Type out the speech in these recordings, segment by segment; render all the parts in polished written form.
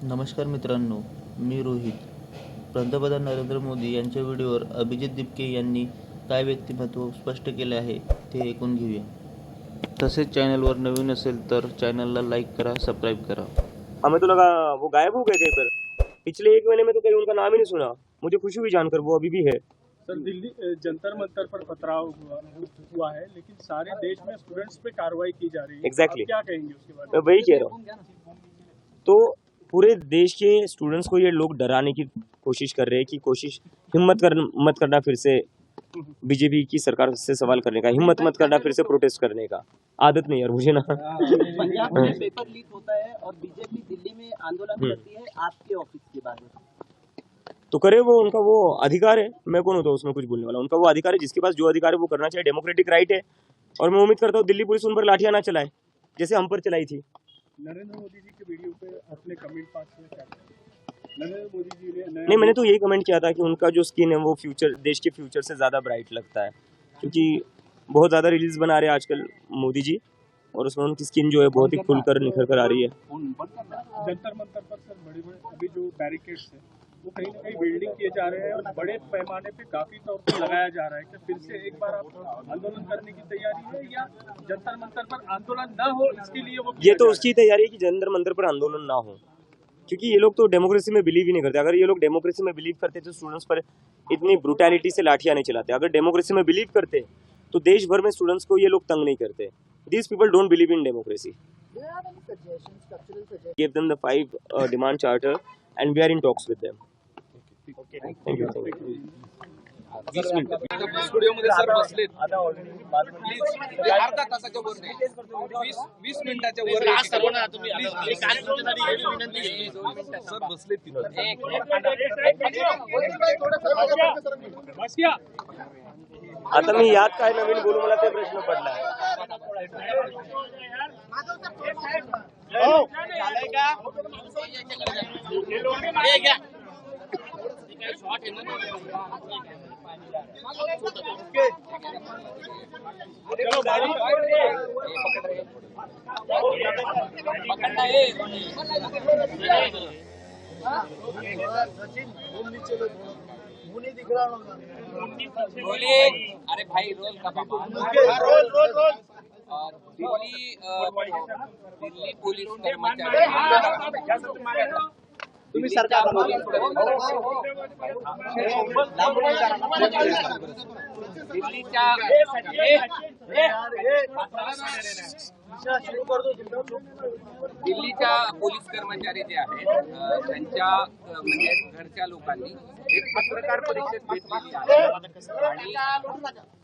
नमस्कार मित्रांनो, मी रोहित. पंतप्रधान नरेंद्र मोदी यांच्या व्हिडिओवर अभिजित दिपके यांनी काय व्यक्तिमत्व स्पष्ट केले आहे ते ऐकून घेऊया. तसेच चॅनलवर नवीन असेल तर चॅनलला लाईक करा, सबस्क्राइब करा. हमें तो लगा वो गायब हो गए कहीं पर। पिछले 1 महीने में तो कहीं उनका नाम ही नहीं सुना। मुझे खुशी हुई जानकर वो अभी भी है। सर, दिल्ली जंतर मंतर पर पथराव हुआ है, लेकिन सारे देश में स्टूडेंट्स पे कार्रवाई की जा रही है। Exactly. आप क्या कहेंगे उसके बारे मैं वही कह रहा हूँ। तो पूरे देश के स्टूडेंट्स को ये लोग डराने की कोशिश कर रहे हैं कि मत करना फिर से बीजेपी की सरकार से सवाल करने का, हिम्मत मत करना फिर से प्रोटेस्ट करने का। आदत नहीं यार मुझे ना। पंजाब में पेपर लीक होता है और बीजेपी दिल्ली में आंदोलन करती है आपके ऑफिस के बारे में। तो करे वो, उनका वो अधिकार है। मैं कौन होता हूँ उसमें कुछ बोलने वाला? उनका वो अधिकार है, जिसके पास जो अधिकार है वो करना चाहिए, डेमोक्रेटिक राइट है। और मैं उम्मीद करता हूँ दिल्ली पुलिस उन पर लाठियां ना चलाए जैसे हम पर चलाई थी। नरेंद्र मोदी जी के वीडियो पे अपने कमेंट पास में क्या करें? नरेंद्र मोदी जी ने नहीं, मैंने तो यही कमेंट किया था कि उनका जो स्किन है वो फ्यूचर, देश के फ्यूचर से ज़्यादा ब्राइट लगता है, क्योंकि बहुत ज़्यादा रील्स बना रहे हैं आजकल मोदी जी, और उसमें उनकी स्किन जो है बहुत ही खुलकर निखर कर आ रही है। जंतर मंतर पर सर बड़े अभी जो बैरिकेड्स है वो कहीं ना कहीं बिल्डिंग किए जा रहे हैं और बड़े पैमाने पे काफी तौर पर लगाया जा रहा है। क्या फिर से एक बार आप आंदोलन करने की तैयारी है, या जंतर मंतर पर आंदोलन ना हो इसके लिए वो ये तो उसकी तैयारी है कि जंतर मंतर पर आंदोलन ना हो, क्योंकि ये लोग तो डेमोक्रेसी में बिलीव ही नहीं करते। अगर ये लोग डेमोक्रेसी में बिलीव करते तो स्टूडेंट्स पर इतनी ब्रुटैलिटी से लाठियां नहीं चलाते। अगर डेमोक्रेसी में बिलीव करते तो देश भर में स्टूडेंट्स को ये लोग तंग नहीं करते। These people don't believe in democracy. Give them the 5 demand charter and we are in talks with them. Thank you. स्टुडिओमध्ये सर बसलेत. प्लीज अर्धा तासाच्या वर नाही, 20 मिनिटाच्या वर सर बसलेत तिथं. आता मी यात काय नवीन बोलू, मला ते प्रश्न पडला. अरे भाई रोल का रोल और दिल्ली पुलिस कर्मचारी तुम्ही सरकार दिल्लीच्या पोलीस कर्मचारी जे आहेत त्यांच्या म्हणजे घरच्या लोकांनी एक पत्रकार परिषद घेतलेली आहे आणि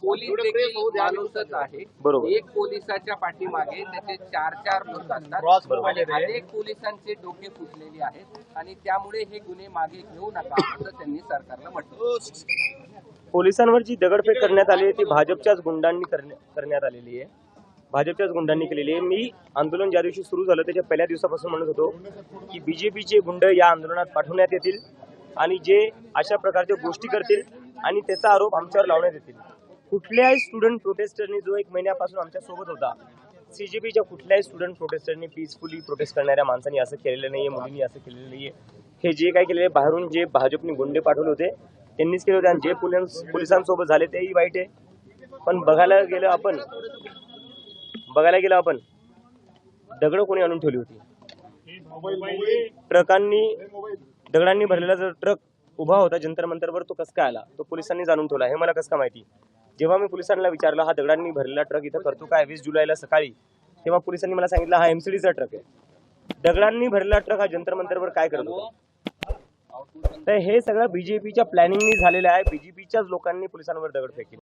पोलीस देखील माणूसच आहे. बरोबर. एक पोलिसाच्या पाठीमागे त्याचे 4 लोक असतात आणि अनेक पोलिसांचे डोके फुटलेले आहेत आणि त्यामुळे हे गुन्हे मागे घेऊ नका असं त्यांनी सरकारला म्हटलं. पोलिसांवर जी दगडफेक करण्यात आली आहे ती भाजपच्याच गुंडांनी करण्यात आलेली आहे. भाजपच्याच गुंडांनी केलेली आहे. मी आंदोलन ज्या दिवशी सुरू झालं त्याच्या पहिल्या दिवसापासून म्हणत होतो की बीजेपीचे गुंड या आंदोलनात पाठवण्यात येतील आणि जे अशा प्रकारच्या गोष्टी करतील आणि त्याचा आरोप आमच्यावर लावण्यात येतील. कुठल्याही स्टुडंट प्रोटेस्टरनी जो 1 महिन्यापासून आमच्या सोबत होता, सीजेपीच्या कुठल्याही स्टुडंट प्रोटेस्टरनी पीसफुली प्रोटेस्ट करणाऱ्या माणसांनी असं केलेलं नाहीये, मुलींनी असं केलेलं नाहीये. हे जे काय केलेले बाहेरून जे भाजपने गुंडे पाठवले होते त्यांनीच केले होते आणि जे पोलिसांसोबत झाले तेही वाईट आहे. पण बघायला गेलं आपण दगड कोणी आणून ठेवली होती? दगडांनी भरलेला जर ट्रक उभा होता जंतर मंतरवर, तो कसं काय आला? तो पोलिसांनी जाणून ठेवला, हे मला कसं काय माहिती? जेव्हा मी पोलिसांना विचारलं हा दगडांनी भरलेला ट्रक इथं करतो काय 20 जुलैला सकाळी, तेव्हा पोलिसांनी मला सांगितलं हा एमसीडीचा ट्रक आहे. दगडांनी भरलेला ट्रक हा जंतर मंतरवर काय करत होता? तर हे सगळं बीजेपीच्या प्लॅनिंगनी झालेलं आहे. बीजेपीच्याच लोकांनी पोलिसांवर दगड फेकले.